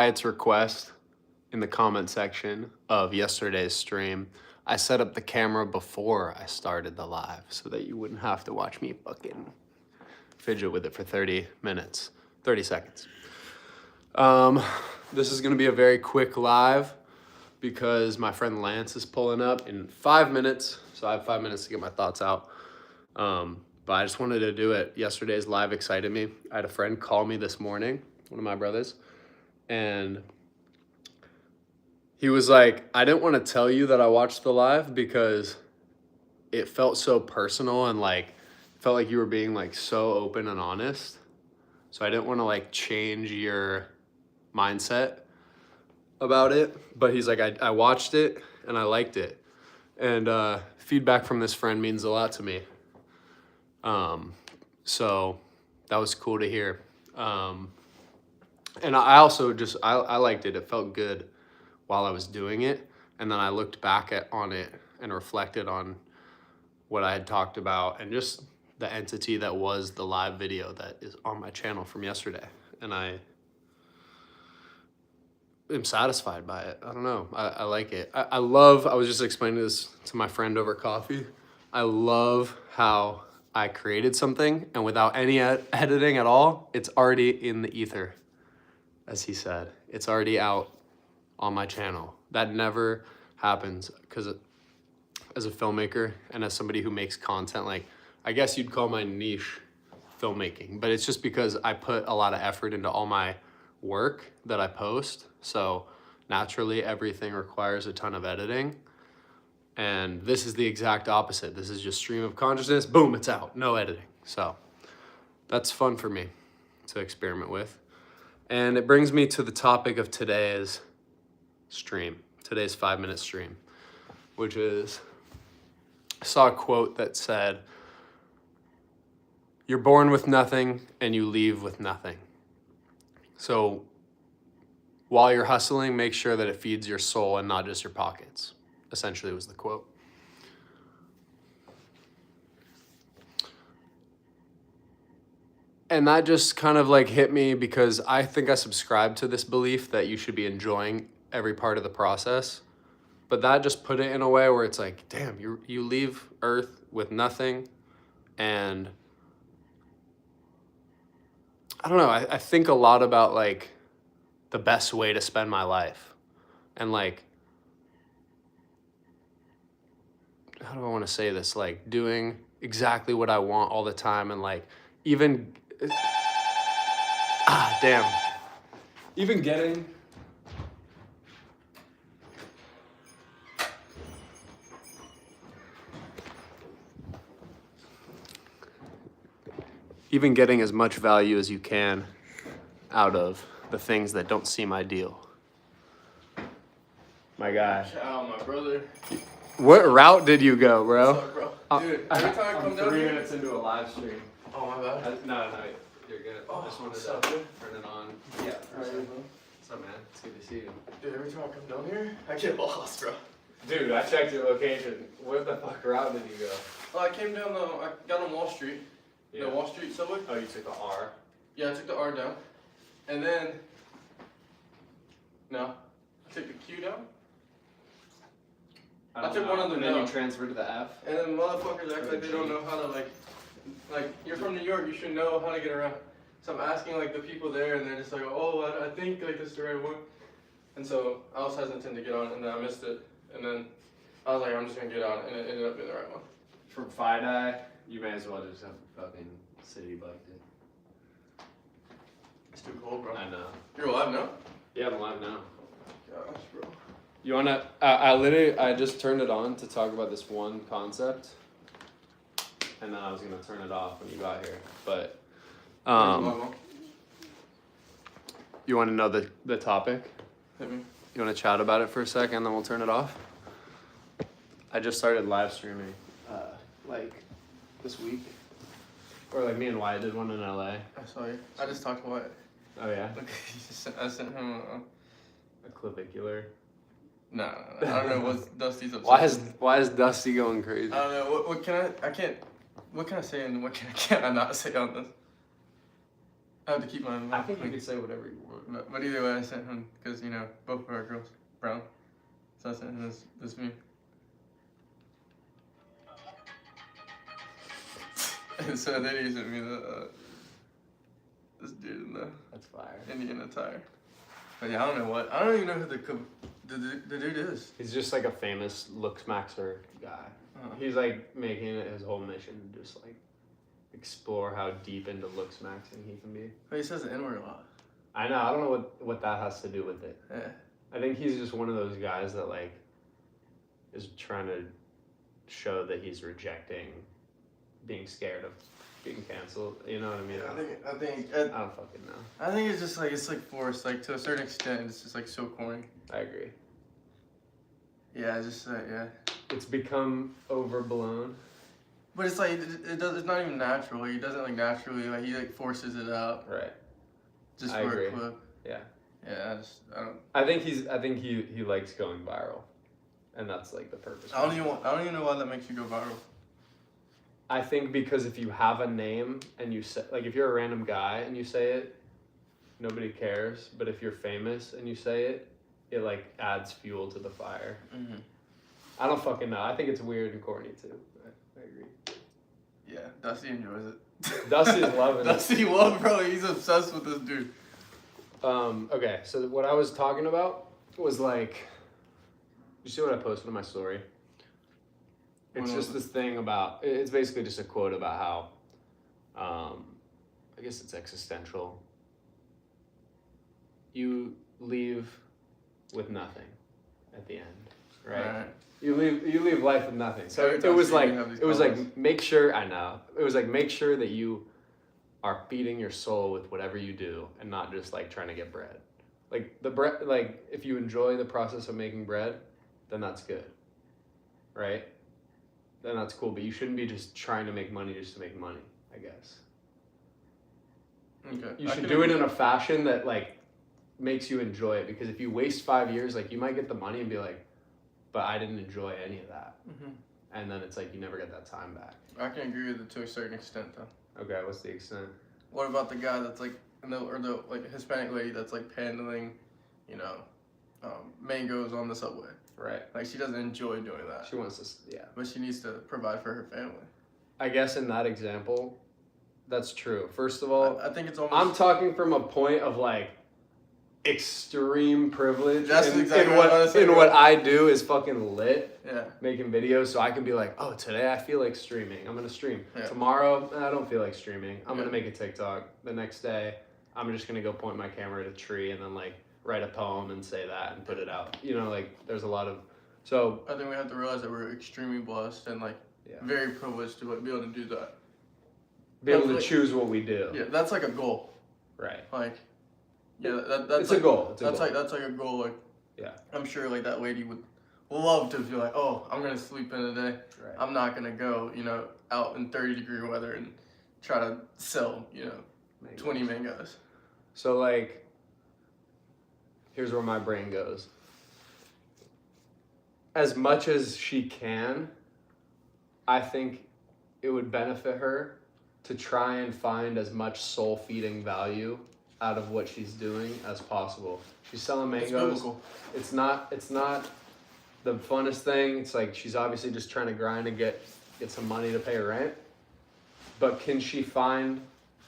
Its request in the comment section of yesterday's stream, I set up the camera before I started the live so that you wouldn't have to watch me fucking fidget with it for 30 seconds. This is gonna be a very quick live because my friend Lance is pulling up in 5 minutes, so I have 5 minutes to get my thoughts out. But I just wanted to do it. Yesterday's live excited me. I had a friend call me this morning, one of my brothers, and he was like, I didn't want to tell you that I watched the live because it felt so personal and like felt like you were being like so open and honest. So I didn't want to like change your mindset about it. But he's like, I watched it and I liked it. And feedback from this friend means a lot to me. So that was cool to hear. And I also just, I liked it. It felt good while I was doing it. And then I looked back on it and reflected on what I had talked about and just the entity that was the live video that is on my channel from yesterday. And I am satisfied by it. I don't know. I like it. I was just explaining this to my friend over coffee. I love how I created something and without any editing at all, it's already in the ether, as he said. It's already out on my channel. That never happens because as a filmmaker and as somebody who makes content, like I guess you'd call my niche filmmaking, but it's just because I put a lot of effort into all my work that I post. So naturally everything requires a ton of editing. And this is the exact opposite. This is just stream of consciousness, boom, it's out, no editing. So that's fun for me to experiment with. And it brings me to the topic of today's stream, today's 5-minute stream, which is, I saw a quote that said, you're born with nothing and you leave with nothing. So while you're hustling, make sure that it feeds your soul and not just your pockets, essentially was the quote. And that just kind of like hit me because I think I subscribe to this belief that you should be enjoying every part of the process. But that just put it in a way where it's like, damn, you leave Earth with nothing. And I don't know, I think a lot about like the best way to spend my life. And like, how do I want to say this? Like doing exactly what I want all the time and like even, even getting, as much value as you can out of the things that don't seem ideal. My guy. Ciao, my brother. What route did you go, bro? What's up, bro? Dude, every time I come down 3 here... minutes into a live stream. Oh, my bad. No, you're good. Oh, I just wanted what's to up, dude? turn it on. Yeah, for sure. What's up, man? It's good to see you. Dude, every time I come down here, I get lost, bro. Dude, I checked your location. Where the fuck route did you go? Oh, I came down I got on Wall Street. Yeah. The Wall Street subway. Oh, you took the R? Yeah, I took the R down. And then... No. I took the Q down. I took one of them and then down. you transferred to the F? And then motherfuckers act like they don't know how to, like, you're from New York, you should know how to get around. So I'm asking, like, the people there, and they're just like, oh, I think, like, this is the right one. And so I was hesitant to get on, and then I missed it. And then I was like, I'm just gonna get on, and it ended up being the right one. From FIDI, you may as well just have fucking city bugged it. It's too cold, bro. I know. You're alive now? Yeah, I'm live now. Gosh, bro. You wanna, I just turned it on to talk about this one concept. And then I was gonna turn it off when you got here, but, you wanna know the topic? Hit me. You wanna chat about it for a second, then we'll turn it off? I just started live streaming, like, this week. Or like me and Wyatt did one in LA. I saw you. I just talked to Wyatt. Oh yeah? I sent him A clavicular. No. I don't know what Dusty's upset. Why is Dusty going crazy? I don't know. What can I say and what can I not say on this? I have to keep my mouth. I think you could say whatever you want. But either way, I sent him because both of our girls brown, so I sent him this meme. And so then he sent me this dude in the That's fire. Indian attire. But yeah, I don't even know who the dude is. He's just like a famous looks maxer guy. He's like making it his whole mission to just like explore how deep into looks maxing he can be. But he says the N-word a lot. I know. I don't know what that has to do with it. Yeah. I think he's just one of those guys that like is trying to show that he's rejecting being scared of being canceled. You know what I mean? I think I don't fucking know. I think it's just like forced. Like to a certain extent, it's just like so corny. I agree. Yeah, it's just yeah. It's become overblown. But it's like it's not even natural. Like, he doesn't like naturally. Like he like forces it out. Right. Just I for agree. a clip. Yeah. Yeah, I don't. I think he likes going viral, and that's like the purpose. I don't even know why that makes you go viral. I think because if you have a name and you say, like, if you're a random guy and you say it, nobody cares. But if you're famous and you say it, it like adds fuel to the fire. Mm-hmm. I don't fucking know. I think it's weird and corny too. I agree. Yeah, Dusty enjoys it. Dusty's loving it. Dusty love, bro. He's obsessed with this dude. Okay, so what I was talking about was like, you see what I posted on my story? It's just this thing about, it's basically just a quote about how, I guess it's existential. You leave with nothing at the end, right? You leave life with nothing. So it was like make sure that you are feeding your soul with whatever you do and not just like trying to get bread. Like the bread, like if you enjoy the process of making bread, then that's good, right? Then that's cool. But you shouldn't be just trying to make money just to make money, I guess. Okay. You should do it in a fashion that like makes you enjoy it, because if you waste 5 years, like you might get the money and be like, but I didn't enjoy any of that. Mm-hmm. And then it's like you never get that time back. I can agree with it to a certain extent, though. Okay, what's the extent? What about the guy that's like, or the like Hispanic lady that's like handling, mangoes on the subway? Right. Like she doesn't enjoy doing that. She wants to, yeah. But she needs to provide for her family. I guess in that example, that's true. First of all, I think it's almost. I'm talking from a point of like extreme privilege. That's exactly in what I do is fucking lit. Yeah. Making videos, so I can be like, oh, today I feel like streaming. I'm gonna stream. Yeah. Tomorrow, I don't feel like streaming. I'm gonna make a TikTok. The next day, I'm just gonna go point my camera at a tree and then like write a poem and say that and put it out. Like there's a lot of, so. I think we have to realize that we're extremely blessed and like very privileged to like be able to do that. Be able to choose what we do. Yeah, that's like a goal. Right. Like, yeah, that's it's like, a goal. That's like a goal. Like, yeah. I'm sure like that lady would love to feel like, oh, I'm gonna sleep in today. Right. I'm not gonna go, out in 30-degree weather and try to sell, mangoes. 20 mangoes. So like, here's where my brain goes. As much as she can, I think it would benefit her to try and find as much soul-feeding value out of what she's doing as possible. She's selling mangoes. It's not the funnest thing. It's like she's obviously just trying to grind and get some money to pay her rent. But can she find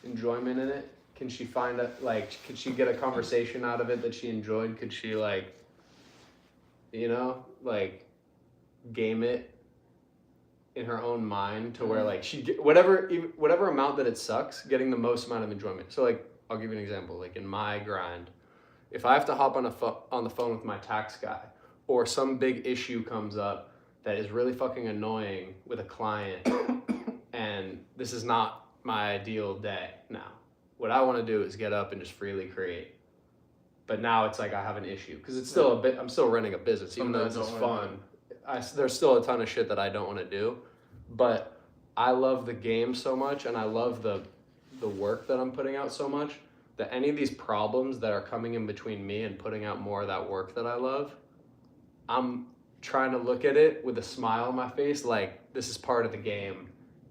enjoyment in it? Can she find could she get a conversation out of it that she enjoyed? Could she game it in her own mind to where like she get whatever amount that it sucks, getting the most amount of enjoyment. So like, I'll give you an example. Like in my grind, if I have to hop on the phone with my tax guy, or some big issue comes up that is really fucking annoying with a client, and this is not my ideal day now. What I want to do is get up and just freely create. But now it's like I have an issue because it's still I'm still running a business, even though this is fun. There's still a ton of shit that I don't want to do, but I love the game so much, and I love the work that I'm putting out so much, that any of these problems that are coming in between me and putting out more of that work that I love, I'm trying to look at it with a smile on my face, like this is part of the game,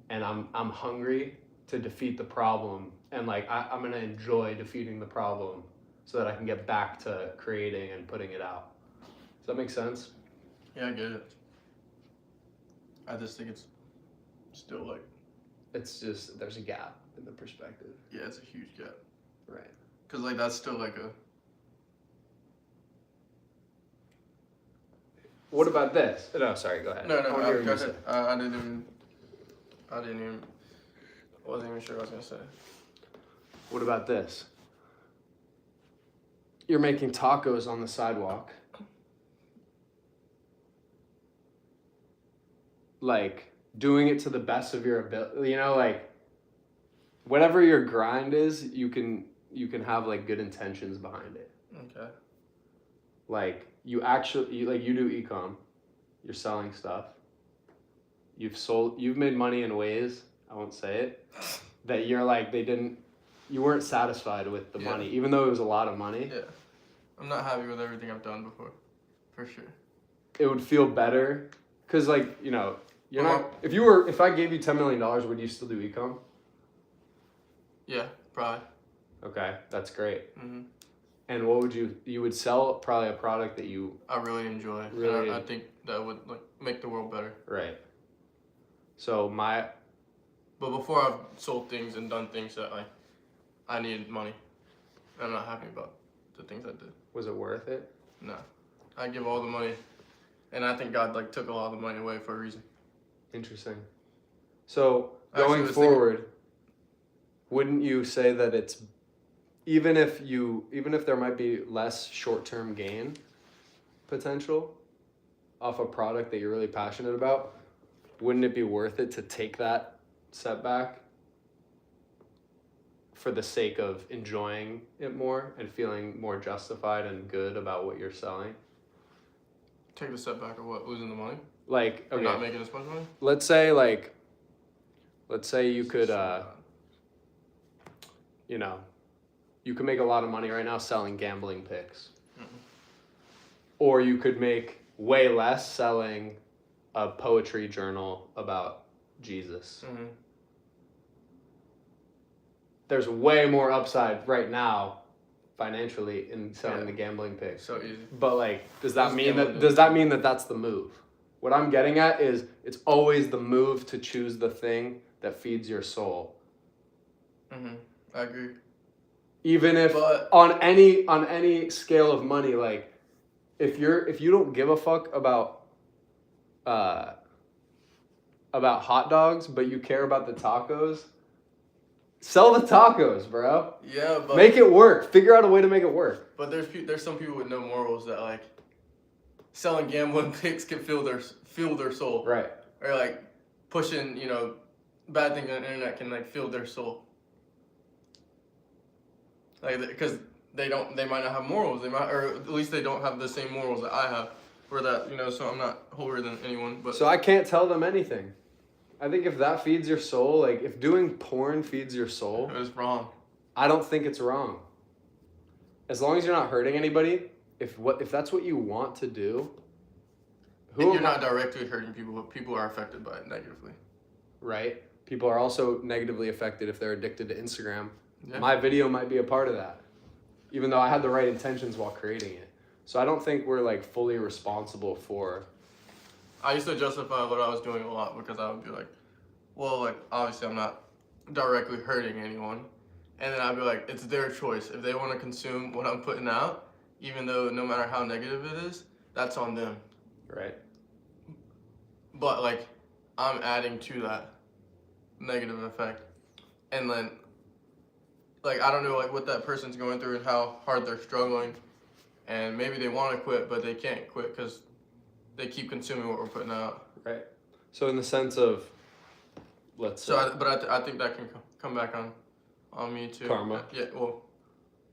and I'm hungry to defeat the problem, and like I'm gonna enjoy defeating the problem, so that I can get back to creating and putting it out. Does that make sense? Yeah, I get it. I just think it's still like, It's just, there's a gap in the perspective. yeah, it's a huge gap. Right. Cause like that's still like a. What about this? No, sorry, go ahead. No, I wanna hear what go you say. ahead. I didn't even. Wasn't even sure what I was gonna say. What about this? You're making tacos on the sidewalk. Like, doing it to the best of your ability, you know, like, whatever your grind is, you can have, like, good intentions behind it. Okay. Like, you do e-com. You're selling stuff. You've made money in ways, I won't say it, that you're like, you weren't satisfied with the money, even though it was a lot of money. Yeah. I'm not happy with everything I've done before, for sure. It would feel better, cause like, you know, you're not. If I gave you $10 million, would you still do e-com? Yeah, probably. Okay, that's great. Mhm. And what would you would sell probably a product that you I really enjoy. Really? And I think that would like make the world better. right. So But before I've sold things and done things that I needed money. I'm not happy about the things I did. was it worth it? No. I give all the money, and I think God like took a lot of the money away for a reason. Interesting. So Actually, going I was forward, wouldn't you say that it's even if there might be less short-term gain potential off a product that you're really passionate about, wouldn't it be worth it to take that setback for the sake of enjoying it more and feeling more justified and good about what you're selling? Take the setback of what? Losing the money? Like, Or okay, not making as much money? let's say you could you know, you could make a lot of money right now selling gambling picks. Or you could make way less selling a poetry journal about Jesus. Mm-hmm. There's way more upside right now financially in selling the gambling picks. So easy. But like, does that mean that that's the move? What I'm getting at is it's always the move to choose the thing that feeds your soul. Mm-hmm. I agree. Even if on any scale of money, like if you don't give a fuck about hot dogs, but you care about the tacos, sell the tacos, bro. Yeah, but make it work. Figure out a way to make it work. But there's some people with no morals that like selling gambling picks can fill their soul. Right. Or like pushing, bad things on the internet can like fill their soul. Like, because they might not have morals. Or at least they don't have the same morals that I have. Or that, so I'm not holier than anyone. But So I can't tell them anything. I think if that feeds your soul, like if doing porn feeds your soul, it was wrong. I don't think it's wrong. As long as you're not hurting anybody, if that's what you want to do, You're not directly hurting people, but people are affected by it negatively. Right? People are also negatively affected if they're addicted to Instagram. Yeah. My video might be a part of that, even though I had the right intentions while creating it. So I don't think we're like fully responsible for. I used to justify what I was doing a lot because I would be like, well, like obviously I'm not directly hurting anyone. And then I'd be like, it's their choice. If they want to consume what I'm putting out, even though no matter how negative it is, that's on them. Right. But like, I'm adding to that negative effect. And then, like, I don't know like what that person's going through and how hard they're struggling. And maybe they want to quit, but they can't quit because they keep consuming what we're putting out. Right. So in the sense of, I think that can come back on me too. Karma. Yeah, well,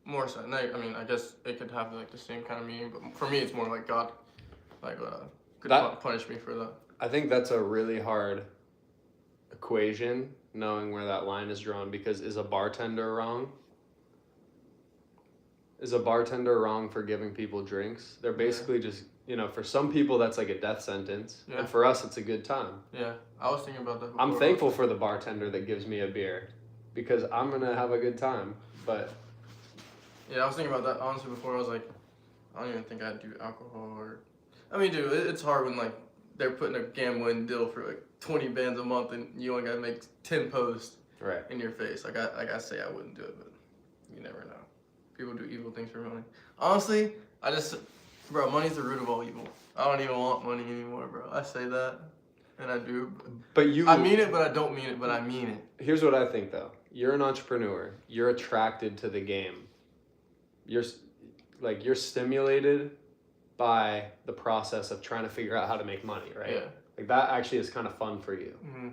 more so. I guess it could have like the same kind of meaning, but for me, it's more like God, like could punish me for that. I think that's a really hard equation, knowing where that line is drawn, because is a bartender wrong? Is a bartender wrong for giving people drinks? They're basically just, for some people that's like a death sentence, and for us it's a good time. Yeah, I was thinking about that before. I'm thankful for the bartender that gives me a beer, because I'm gonna have a good time, but Yeah, I was thinking about that honestly before. I was like, I don't even think I'd do alcohol or. I mean, dude, it's hard when like they're putting a gambling deal for like 20 bands a month and you only gotta make 10 posts Right. in your face. Like I say, I wouldn't do it, but you never know. People do evil things for money. Honestly, bro, money's the root of all evil. I don't even want money anymore, bro. I say that, and I do. But I mean it, but I don't mean it, but I mean it. Here's what I think, though. You're an entrepreneur. You're attracted to the game. You're stimulated by the process of trying to figure out how to make money, right? Yeah. Like that actually is kind of fun for you. Mm-hmm.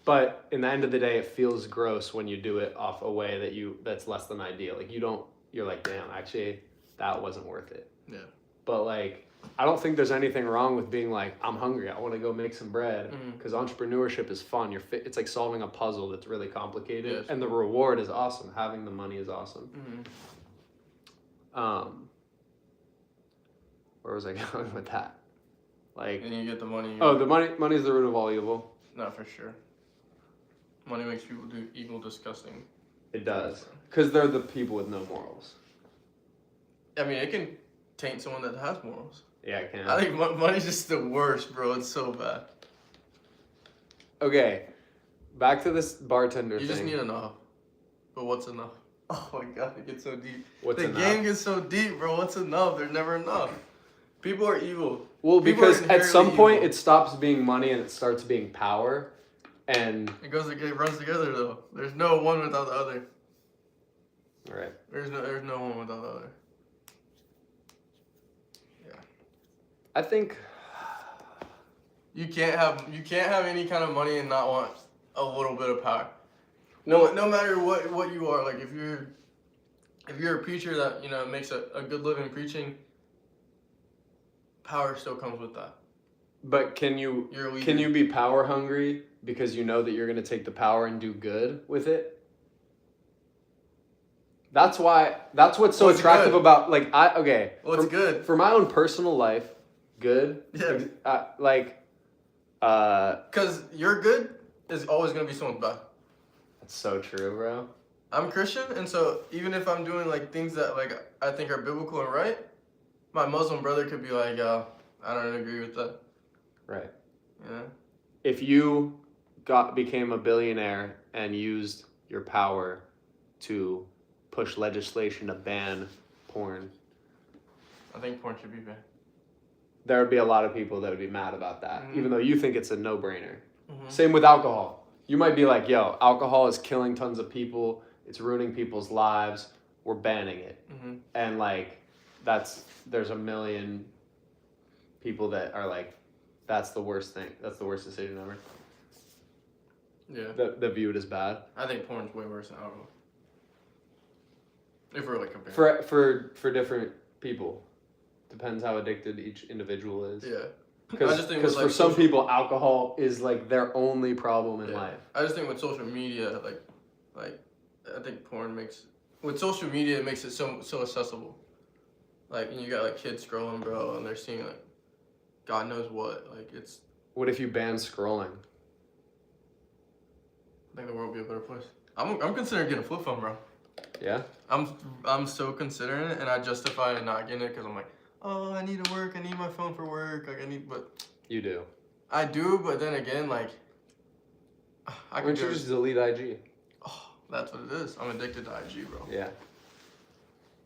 But in the end of the day, it feels gross when you do it off a way that's less than ideal. Like you're like, damn, actually, that wasn't worth it. Yeah. But like, I don't think there's anything wrong with being like, I'm hungry, I want to go make some bread. Mm-hmm. Because entrepreneurship is fun. It's like solving a puzzle that's really complicated, Yes. and the reward is awesome. Having the money is awesome. Mm-hmm. Where was I going with that? Like, And you get the money. the money is the root of all evil. No, for sure. Money makes people do evil, disgusting. It does, because they're the people with no morals. I mean, it can taint someone that has morals. Yeah, it can. I think money's just the worst, bro. It's so bad. Okay, back to this bartender You thing. just need enough. But what's enough? Oh my god, it gets so deep. What's the enough? game gets so deep, bro. What's enough? There's never enough. People are evil. Well, People are because at some inherently point evil. it stops being money and it starts being power, and It runs together though. There's no one without the other. right. There's no one without the other. Yeah. I think You can't have any kind of money and not want a little bit of power. No matter what you are, like if you're a preacher that makes a good living preaching, power still comes with that. But can you You're a leader. can you be power hungry because you know that you're going to take the power and do good with it? That's what's so What's attractive good? about What's good? for my own personal life, good. Yeah. Because your good is always gonna be someone's bad. That's so true, bro. I'm Christian, and so even if I'm doing like things that like I think are biblical and right, my Muslim brother could be like, I don't agree with that. Right. Yeah. If you became a billionaire and used your power to push legislation to ban porn, I think porn should be banned. there would be a lot of people that would be mad about that, Mhm. even though you think it's a no-brainer. Mm-hmm. Same with alcohol. You might be like, yo, alcohol is killing tons of people. It's ruining people's lives. We're banning it. Mm-hmm. And like, there's a million people that are like, that's the worst thing. That's the worst decision ever. Yeah. That view it as bad. I think porn's way worse than alcohol. If we're like comparing. For different people. Depends how addicted each individual is. Yeah. Because for some people, alcohol is like their only problem in life. I just think with social media, like I think porn with social media it makes it so accessible. Like, and you got like kids scrolling, bro, and they're seeing like God knows what. Like it's. What if you ban scrolling? I think the world would be a better place. I'm considering getting a flip phone, bro. Yeah. I'm so considering it, and I justify not getting it because I'm like, oh, I need to work. I need my phone for work. Like but. You do. I do, but then again, like. Why don't you just delete IG? Oh, that's what it is. I'm addicted to IG, bro. Yeah.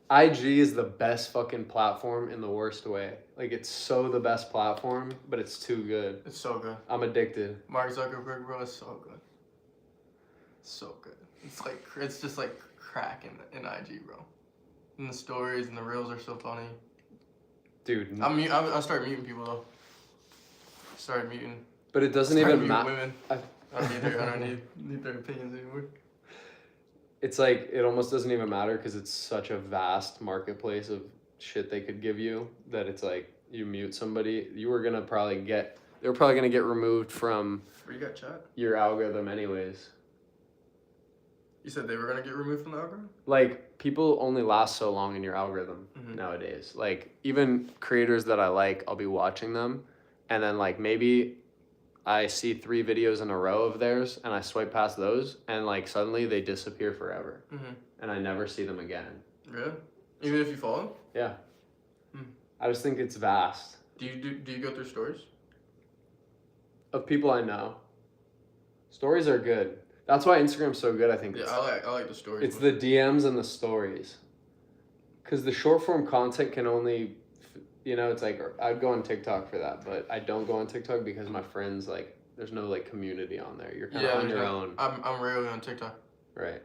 IG is the best fucking platform in the worst way. Like, it's so the best platform, but it's too good. It's so good. I'm addicted. Mark Zuckerberg, bro, is so good. So good. It's just like crack in IG, bro. And the stories and the reels are so funny. Dude. I started muting people though. Started muting. But it doesn't even matter. Women. I don't need their opinions anymore. It's like, it almost doesn't even matter because it's such a vast marketplace of shit they could give you that it's like, you mute somebody, they were probably going to get removed from Free got chat? your algorithm anyways. You said they were going to get removed from the algorithm? Like, people only last so long in your algorithm Mhm. nowadays. Like, even creators that I like, I'll be watching them, and then like maybe I see 3 videos in a row of theirs and I swipe past those and like suddenly they disappear forever. And I never see them again. Really? Even if you follow them? Yeah. I just think it's vast. Do you go through stories? Of people I know. Stories are good. That's why Instagram's so good, I think. Yeah, I like the stories. It's the DMs and the stories. Because the short form content can only, it's like, I'd go on TikTok for that, but I don't go on TikTok because my friends, like, there's no, like, community on there. You're kind of on your own. I'm rarely on TikTok. Right.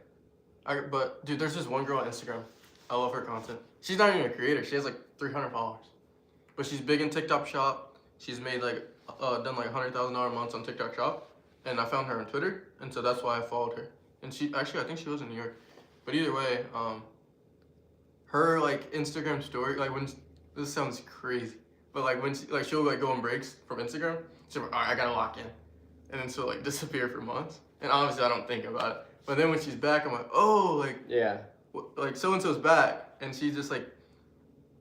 But, dude, there's this one girl on Instagram. I love her content. She's not even a creator. She has, like, 300 followers. But she's big in TikTok Shop. She's made, like, done, like, $100,000 months on TikTok Shop. And I found her on Twitter, and so that's why I followed her. And she, actually, I think she lives in New York. But either way, her, like, Instagram story, like, when, this sounds crazy, but, like, when she, like, she'll, like, go on breaks from Instagram, she'll be like, all right, I gotta lock in. And then she'll, like, disappear for months. And obviously, I don't think about it. But then when she's back, I'm like, oh, like, yeah, like, so-and-so's back. And she's just, like,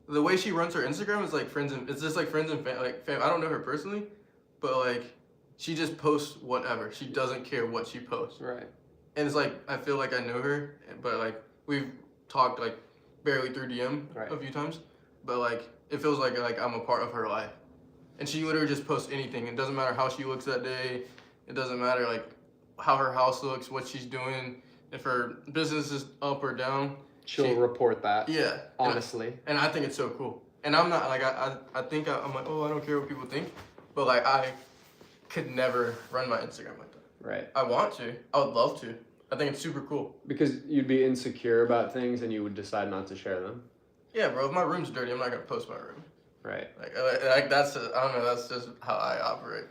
the way she runs her Instagram is, like, it's just, like, friends and fam. I don't know her personally, but, like, she just posts whatever. She doesn't care what she posts. Right. And it's like, I feel like I know her, but like, we've talked like barely through DM a few times. But like, it feels like I'm a part of her life. And she literally just posts anything. It doesn't matter how she looks that day. It doesn't matter like how her house looks, what she's doing, if her business is up or down. She'll report that. Yeah. Honestly. And I think it's so cool. And I'm not like, I think I'm like, oh, I don't care what people think. But like, I could never run my Instagram like that. Right. I want to. I would love to. I think it's super cool. Because you'd be insecure about things and you would decide not to share them. Yeah, bro. If my room's dirty, I'm not gonna post my room. Right. Like that's I don't know. That's just how I operate.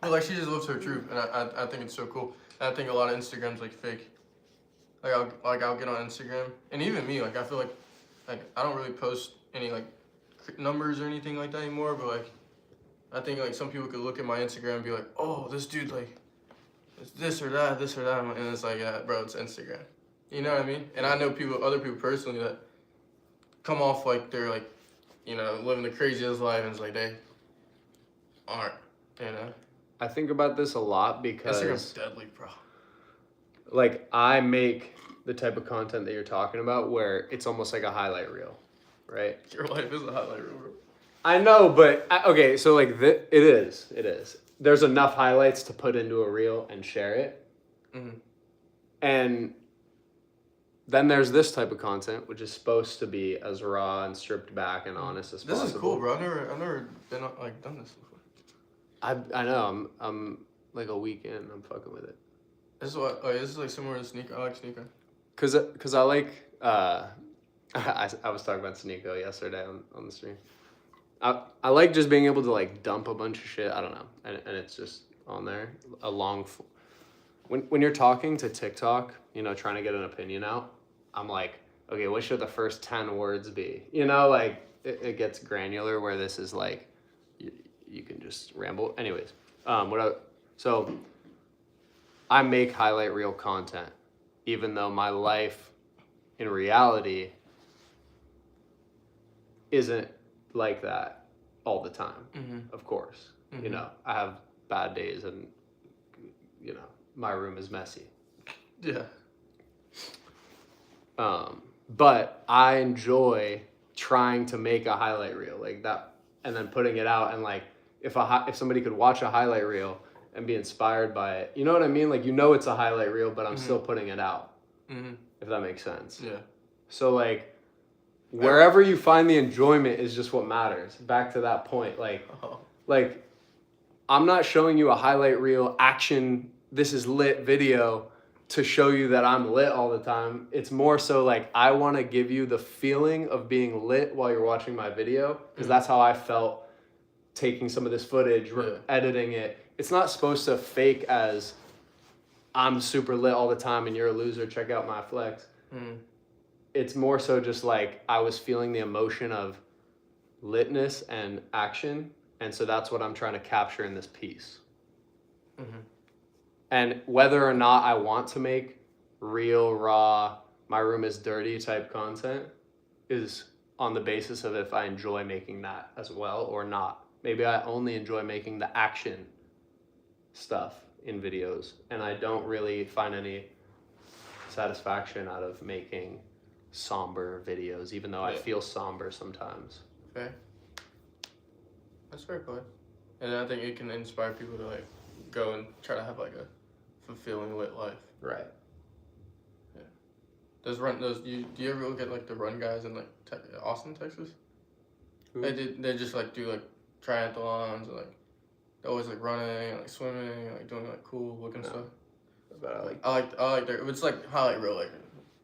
But like she just lives her truth, and I think it's so cool. And I think a lot of Instagram's like fake. Like I'll get on Instagram, and even me, like I feel like I don't really post any like numbers or anything like that anymore. But like I think like some people could look at my Instagram and be like, oh, this dude like it's this or that, and it's like, yeah, bro, it's Instagram. You know what I mean? And I know other people personally that come off like they're like, living the craziest life, and it's like they aren't, I think about this a lot because Instagram's deadly, bro. Like I make the type of content that you're talking about where it's almost like a highlight reel, right? Your life is a highlight reel, bro. I know, but okay, so like it is. There's enough highlights to put into a reel and share it. Mm-hmm. And then there's this type of content, which is supposed to be as raw and stripped back and honest as possible. This is cool, bro. I've never been like done this before. I know. I'm like a week in. I'm fucking with it. This is what. Oh, this is like similar to sneaker. I like sneaker. Cause I like. I was talking about Sneeko yesterday on the stream. I like just being able to like dump a bunch of shit. I don't know, and it's just on there a long. When you're talking to TikTok, trying to get an opinion out, I'm like, okay, what should the first 10 words be? Like it gets granular where this is like, you can just ramble. Anyways, so I make highlight reel content, even though my life in reality isn't like that all the time. Mm-hmm. Of course. Mm-hmm. I have bad days and, my room is messy. Yeah. But I enjoy trying to make a highlight reel like that and then putting it out, and like if somebody could watch a highlight reel and be inspired by it, you know what I mean? Like, it's a highlight reel, but I'm still putting it out. Mm-hmm. If that makes sense. Yeah. So like wherever you find the enjoyment is just what matters. Back to that point, like I'm not showing you a highlight reel action, this is lit video to show you that I'm lit all the time. It's more so like I want to give you the feeling of being lit while you're watching my video, because that's how I felt taking some of this footage, editing it. It's not supposed to fake as I'm super lit all the time and you're a loser, check out my flex. Mm. It's more so just like I was feeling the emotion of litness and action, and so that's what I'm trying to capture in this piece. Mm-hmm. And whether or not I want to make real, raw, my room is dirty type content is on the basis of if I enjoy making that as well or not. Maybe I only enjoy making the action stuff in videos, and I don't really find any satisfaction out of making somber videos, even though I feel somber sometimes. Fair. That's fair play. And I think it can inspire people to like go and try to have like a fulfilling lit life. Right. Yeah. Do you ever look at like the run guys in like Austin, Texas? Who? They just like do like triathlons and like they're always like running and like swimming and like doing like cool looking stuff. But I like their it's like highlight reel, like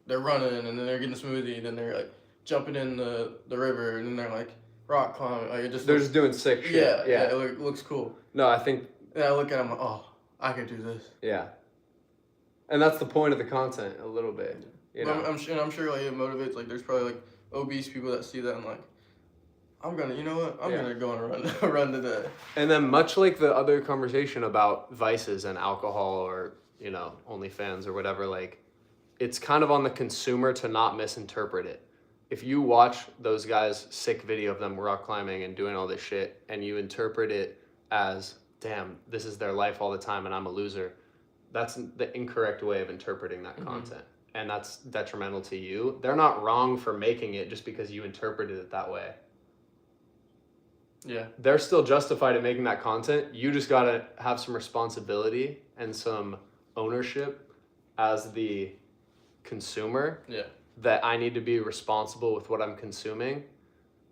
they're running and then they're getting a smoothie, then they're like jumping in the river and then they're like rock climbing. Like they're just doing sick shit. Yeah, it looks cool. No, I think. And I look at them like, oh, I could do this. Yeah. And that's the point of the content, a little bit. You know? I'm sure like it motivates. Like there's probably like obese people that see that and like, I'm gonna go on a run today. And then much like the other conversation about vices and alcohol or, OnlyFans or whatever, like, it's kind of on the consumer to not misinterpret it. If you watch those guys' sick video of them rock climbing and doing all this shit and you interpret it as, damn, this is their life all the time and I'm a loser, that's the incorrect way of interpreting that content. And that's detrimental to you. They're not wrong for making it just because you interpreted it that way. Yeah. They're still justified in making that content. You just got to have some responsibility and some ownership as the consumer. Yeah. That I need to be responsible with what I'm consuming.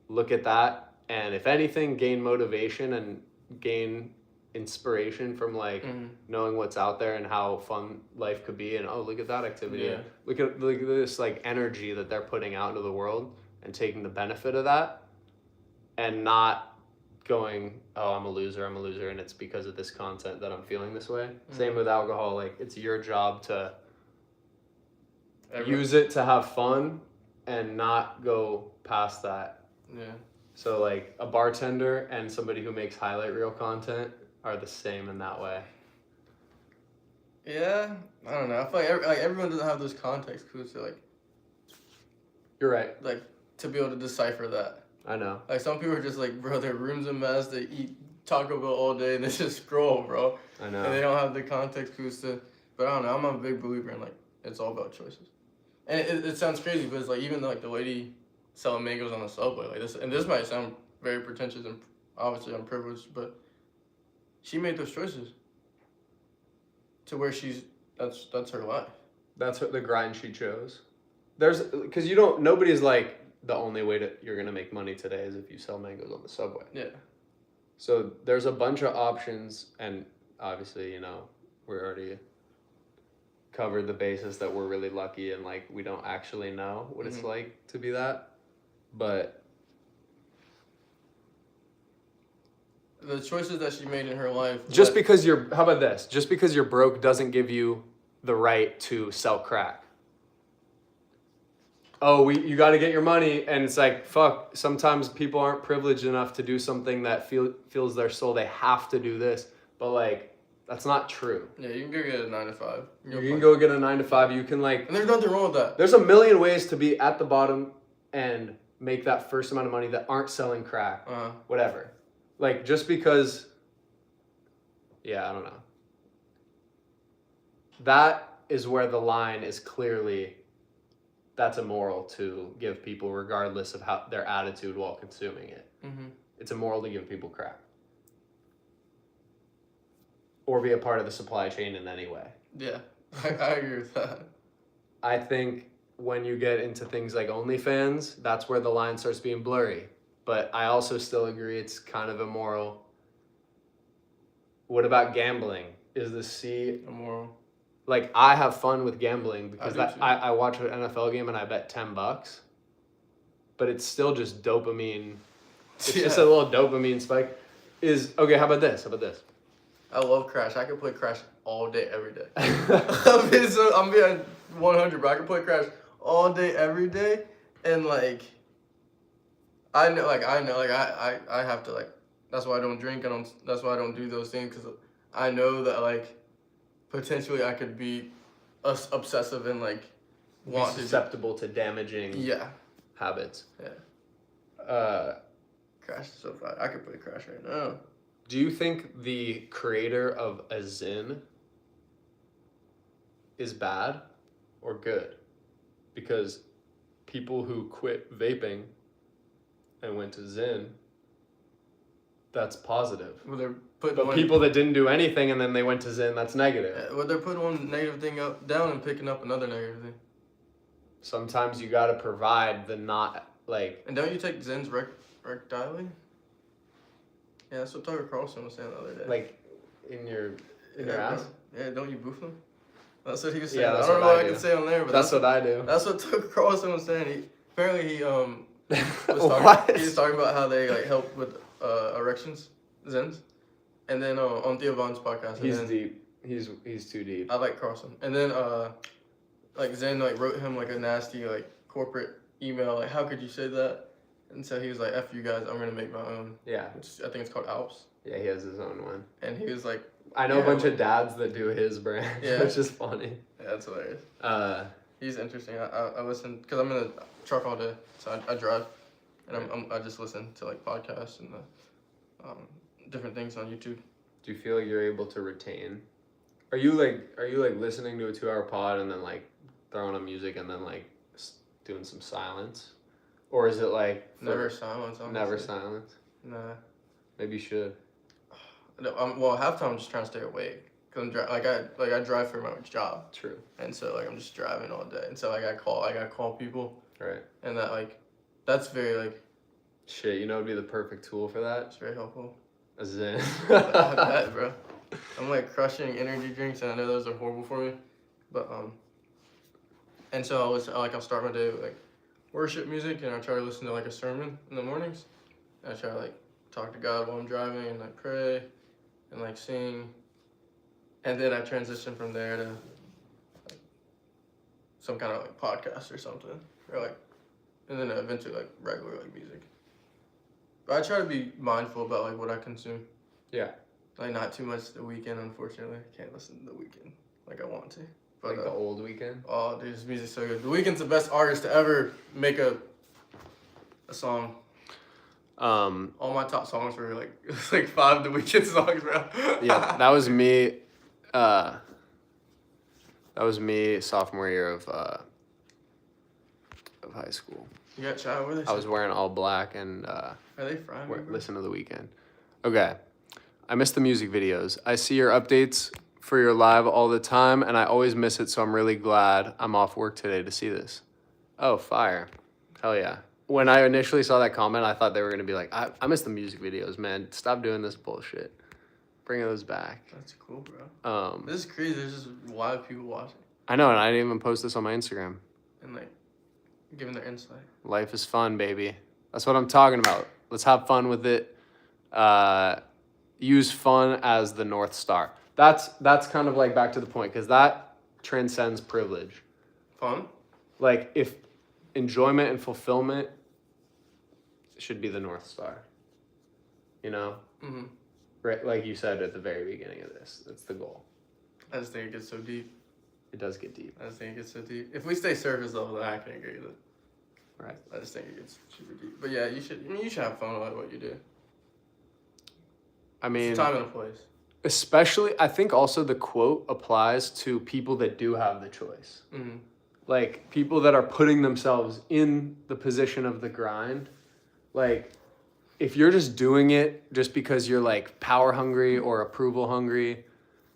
Look at that. And if anything, gain motivation and gain inspiration from like knowing what's out there and how fun life could be. And oh, look at that activity. Yeah. Look at this like energy that they're putting out into the world and taking the benefit of that and not going, oh, I'm a loser, and it's because of this content that I'm feeling this way. Same with alcohol. Like, it's your job to use it to have fun and not go past that. Yeah. So, like, a bartender and somebody who makes highlight reel content are the same in that way. Yeah, I don't know. I feel like everyone doesn't have those context clues to like. You're right. Like, to be able to decipher that. I know. Like, some people are just like, bro, their room's a mess. They eat Taco Bell all day and they just scroll, bro. I know. And they don't have the context clues to. But I don't know. I'm a big believer in like it's all about choices. And it sounds crazy, but it's like even like the lady selling mangoes on the subway, like this, and this might sound very pretentious and obviously I'm privileged, but she made those choices to where that's her life. That's the grind she chose. Because nobody's like, the only way you're going to make money today is if you sell mangoes on the subway. Yeah. So there's a bunch of options, and obviously, we already covered the basis that we're really lucky and like we don't actually know what it's like to be that. But the choices that she made in her life. How about this? Just because you're broke doesn't give you the right to sell crack. Oh, you got to get your money, and it's like, fuck, sometimes people aren't privileged enough to do something that fills their soul. They have to do this, but like, that's not true. Yeah, you can go get a 9 to 5. You can go get a 9 to 5. You can like, and there's nothing wrong with that. There's a million ways to be at the bottom and make that first amount of money that aren't selling crack, whatever. Like, just because, I don't know. That is where the line is clearly. That's immoral to give people, regardless of how their attitude while consuming it. It's immoral to give people crack. Or be a part of the supply chain in any way. Yeah, I agree with that. I think when you get into things like OnlyFans, that's where the line starts being blurry. But I also still agree it's kind of immoral. What about gambling? Is the C immoral? Like, I have fun with gambling because I watch an NFL game and I bet $10, but it's still just dopamine. It's just a little dopamine spike. Okay, how about this? I love Crash. I could play Crash all day, every day. I'm being 100, bro. I can play Crash all day, every day, and like, I have to like. That's why I don't drink. That's why I don't do those things, because I know that like. Potentially, I could be obsessive and like want susceptible to damaging habits. Yeah. Crash is so fun. I could play Crash right now. Do you think the creator of a Zyn is bad or good? Because people who quit vaping and went to Zyn, that's positive. Well, they're putting But one, people that didn't do anything and then they went to Zyn, that's negative. well, they're putting one negative thing down and picking up another negative thing. Sometimes you gotta provide the not, like... And don't you take Zen's rectally? Yeah, that's what Tucker Carlson was saying the other day. Like, in your yeah, ass? Yeah, don't you boof them? That's what he was saying. Yeah, I that's don't know what what I I do. can say on there, but That's what I do. That's what Tucker Carlson was saying. Apparently he was What? talking, he was talking about how they like help with erections, Zens, and then on Theo Vaughn's podcast. He's deep. He's too deep. I like Carlson, and then like Zen like wrote him like a nasty like corporate email like how could you say that, and so he was like F you guys, I'm gonna make my own. Yeah. Which I think it's called Alps. Yeah, he has his own one. And he was like, I know a bunch of dads that do his brand, Yeah. which is funny. yeah, that's hilarious. He's interesting. I listen because I'm in the truck all day, so I drive, and I just listen to like podcasts and different things on YouTube. Do you feel like you're able to retain? Are you like listening to a 2-hour pod and then like throwing on music and then like doing some silence, or is it like Never silence. Honestly. never silence? Nah. Maybe you should. No, well, half time I'm just trying to stay awake. Cause I'm I drive for my job. True. And so like I'm just driving all day, and so like I gotta call people. Right. And that's very like. Shit, you know what'd be the perfect tool for that? It's very helpful. A Zen. I bet, bro. I'm like crushing energy drinks, and I know those are horrible for me, but and so I'll start my day with like worship music, and I try to listen to like a sermon in the mornings. And I try to like talk to God while I'm driving, and like pray, and like sing, and then I transition from there to like, some kind of like podcast or something, or like, and then eventually like regular like music. But I try to be mindful about like what I consume. Yeah. Like not too much the weekend, unfortunately. I can't listen to the weekend like I want to. But Like the old Weekend. oh, dude, his music's so good. The Weeknd's the best artist to ever make a song. All my top songs were like it's like 5 The Weeknd songs, bro. Yeah, that was me. That was me sophomore year of high school. You got shot with it? I was wearing all black and Are they frying me, bro? listen to The Weeknd. Okay, I miss the music videos. I see your updates for your live all the time, and I always miss it. So I'm really glad I'm off work today to see this. Oh, fire! Hell yeah! When I initially saw that comment, I thought they were gonna be like, I miss the music videos, man. Stop doing this bullshit. Bring those back. That's cool, bro. This is crazy. There's just live people watching I know, and I didn't even post this on my Instagram. and like giving their insight. Life is fun, baby. That's what I'm talking about. Let's have fun with it. Use fun as the North Star. That's kind of like back to the point, because that transcends privilege. Fun? Like if enjoyment and fulfillment should be the North Star. You know? Mm-hmm. Right, like you said at the very beginning of this. That's the goal. I just think it gets so deep. It does get deep. I just think it gets so deep. If we stay surface level, then I can agree with it. Right. I just think it gets super deep. But yeah, you should have fun with what you do. I mean, It's a time and a place. especially, I think also the quote applies to people that do have the choice. Mm-hmm. Like people that are putting themselves in the position of the grind. Like if you're just doing it just because you're like power hungry or approval hungry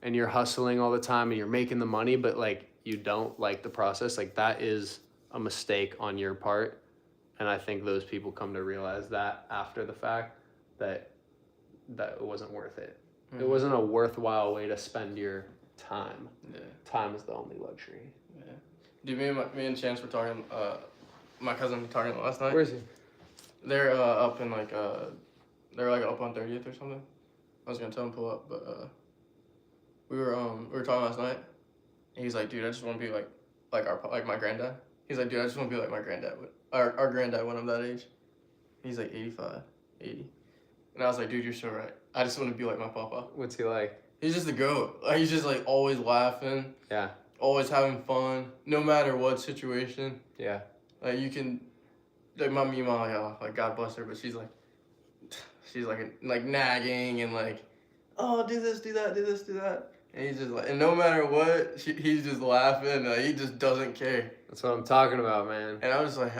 and you're hustling all the time and you're making the money, but like you don't like the process, like that is a mistake on your part. And I think those people come to realize that after the fact that it wasn't worth it. Mm-hmm. It wasn't a worthwhile way to spend your time. Yeah. Time is the only luxury. Yeah. Dude, me and Chance were talking. My cousin was talking last night. Where is he? They're up in like they're like up on 30th or something. I was gonna tell him to pull up, but we were talking last night. And he's like, dude, I just want to be like my granddad. He's like, dude, I just want to be like my granddad. Our granddad when I'm that age. He's like 85, 80. And I was like, dude, you're so right. I just want to be like my papa. What's he like? He's just the goat. Like he's just like always laughing. Yeah. Always having fun, no matter what situation. Yeah. Like you can, like my mom, like God bless her, but she's like, she's like nagging and like, oh, do this, do that, do this, do that. And he's just like, and no matter what, he's just laughing. Like, he just doesn't care. That's what I'm talking about, man. And I was like,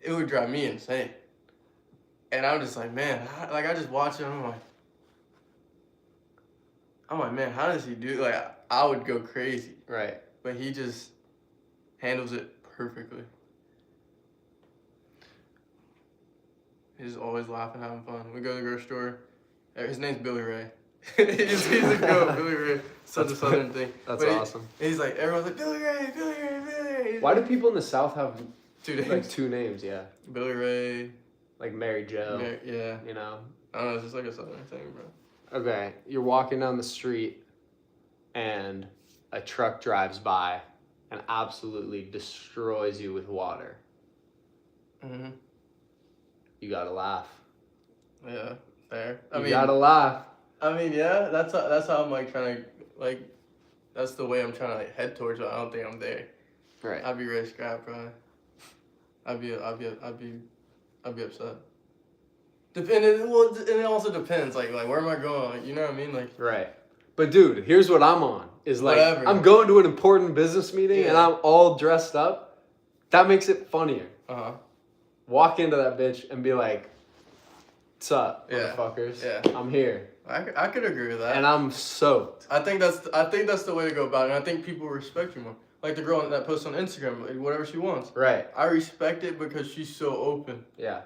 it would drive me insane. And I'm just like, man, like I just watch him. I'm like, man, how does he do? Like, I would go crazy. Right. But he just handles it perfectly. He's always laughing, having fun. We go to the grocery store. His name's Billy Ray. he's a goat, Billy Ray. Such a Southern thing. That's awesome. He's like, everyone's like, Billy Ray, Billy Ray, Billy Ray. Why do people in the South have 2 names? like 2 names? Yeah. Billy Ray. Like Mary Jo. Yeah. You know? I don't know, it's just like a Southern thing, bro. Okay, you're walking down the street and a truck drives by and absolutely destroys you with water. Mm-hmm. You gotta laugh. Yeah, fair. You gotta laugh. I mean, yeah, that's how I'm like trying to like, that's the way I'm trying to like head towards. But I don't think I'm there. Right. I'd be ready to scrap, bro. I'd be upset. And it also depends. Like where am I going? Like, you know what I mean? Like. Right. But dude, here's what I'm on. Is like Whatever. I'm going to an important business meeting and I'm all dressed up. That makes it funnier. Walk into that bitch and be like, "What's up, motherfuckers? Yeah. I'm here." I could agree with that. And I'm soaked. I think that's the way to go about it. And I think people respect you more. Like the girl that posts on Instagram, like, whatever she wants. Right. I respect it because she's so open. Yeah.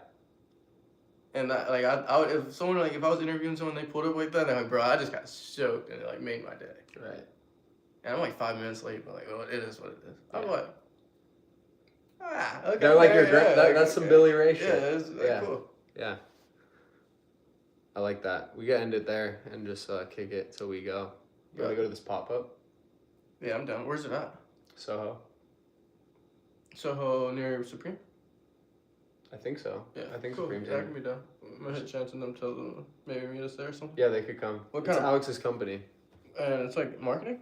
And that, like I would, if I was interviewing someone, they pulled up like that, they're like, bro, I just got soaked, and it like made my day. Right. And I'm like 5 minutes late, but like, oh, it is what it is. I'm like, okay. They're like your that's some Billy Ray shit. Yeah, it's cool. Yeah. I like that. We gotta end it there and just kick it till we go. You wanna go to this pop-up? Yeah, I'm down. Where's it at? Soho. Soho near Supreme? I think so. Yeah, I think cool. Supreme's Yeah, I in. can be down. I'm gonna hit chance and them tell them maybe meet us there or something. Yeah, they could come. What It's kind of Alex's company. And it's like marketing?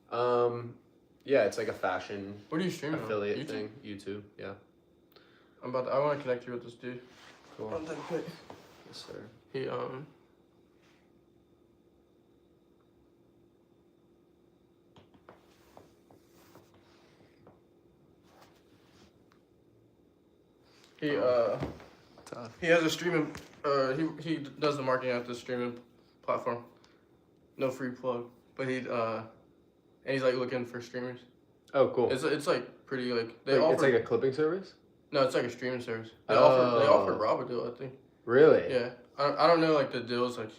Yeah, it's like a fashion What are you streaming affiliate on? YouTube? thing. YouTube, yeah. I want to connect you with this dude. Cool. One thing quick. Yes, sir. He Tough. He has a streaming. He does the marketing at the streaming platform. No free plug, but and he's like looking for streamers. Oh, cool. It's like pretty like they Like, offer. it's like a clipping service? No, it's like a streaming service. They Oh. offer Rob a deal, I think. Really? Yeah, I don't know like the deals like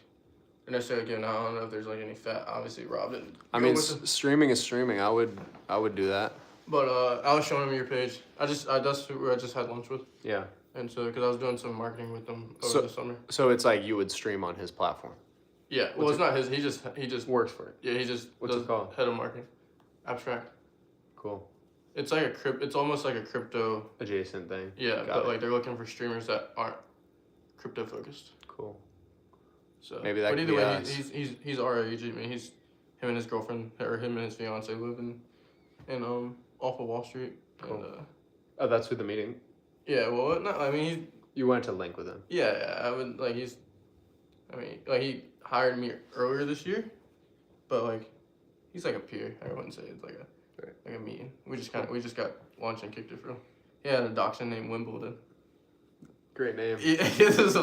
they're necessarily given out. I don't know if there's like any fat. Obviously, Rob didn't. I go mean, with it. streaming is streaming. I would do that. But I was showing him your page. That's who I just had lunch with. Yeah. And so, because I was doing some marketing with them over the summer. So it's like you would stream on his platform. Yeah, well, it's not his. He just Works for it. Yeah, he just What's does it called? head of marketing. Abstract. Cool. It's like it's almost like a crypto. Adjacent thing. Yeah, Got but it. like they're looking for streamers that aren't crypto focused. Cool. So Maybe that But could either be way, us. he's our age. I mean, him and his girlfriend or him and his fiance live in off of Wall Street. Cool. And, Oh, that's who the meeting. yeah, well, no, I mean You went to link with him. yeah, I would like he hired me earlier this year, but like he's like a peer. I wouldn't say it's like a meeting. We just got lunch and kicked it for him. He had a dachshund named Wimbledon. Great name. Yeah,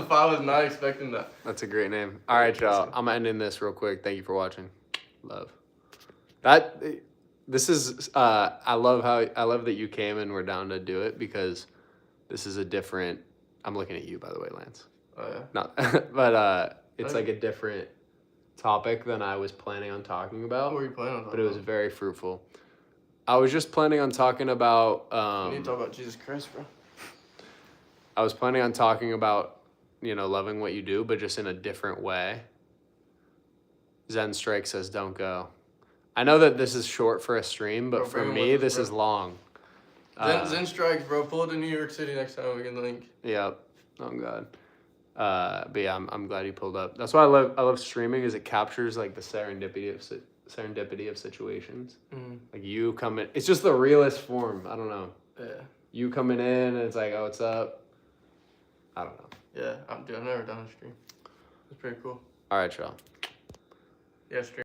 I was not expecting that. That's a great name. All right, y'all. I'm ending this real quick. Thank you for watching. Love. This is. I love that you came and we're down to do it because this is a different. I'm looking at you, by the way, Lance. Oh yeah. Not, but it's like a different topic than I was planning on talking about. What were you planning on? But it was very fruitful. I was just planning on talking about. We need to talk about Jesus Christ, bro. I was planning on talking about, loving what you do, but just in a different way. Zen Strike says, "Don't go." I know that this is short for a stream, but Bro, for bring 'em me, with us, this bro. is long. Zen Strikes, bro. Pull it to New York City next time. We can link. Yep. Oh God. But yeah, I'm glad you pulled up. That's why I love streaming, is it captures like the serendipity of situations. Mm-hmm. Like you come in, it's just the realest form. I don't know. Yeah. You coming in and it's like, oh, what's up? I don't know. Yeah. I've never done a stream. That's pretty cool. All right, y'all. Yeah, stream.